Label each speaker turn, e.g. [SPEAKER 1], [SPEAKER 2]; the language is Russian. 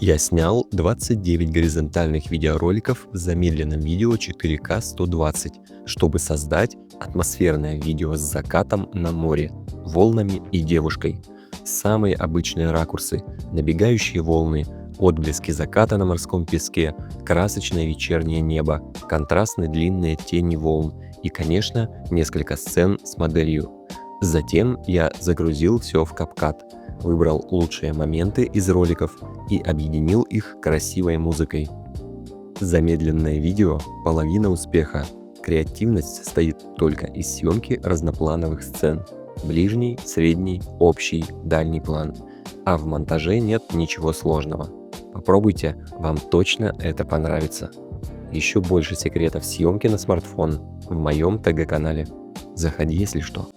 [SPEAKER 1] Я снял 29 горизонтальных видеороликов в замедленном видео 4К 120, чтобы создать атмосферное видео с закатом на море, волнами и девушкой. Самые обычные ракурсы, набегающие волны, отблески заката на морском песке, красочное вечернее небо, контрастные длинные тени волн и, конечно, несколько сцен с моделью. Затем я загрузил все в CapCut, выбрал лучшие моменты из роликов и объединил их красивой музыкой. Замедленное видео – половина успеха. Креативность состоит только из съемки разноплановых сцен – ближний, средний, общий, дальний план. А в монтаже нет ничего сложного. Попробуйте, вам точно это понравится. Еще больше секретов съемки на смартфон в моем ТГ-канале. Заходи, если что.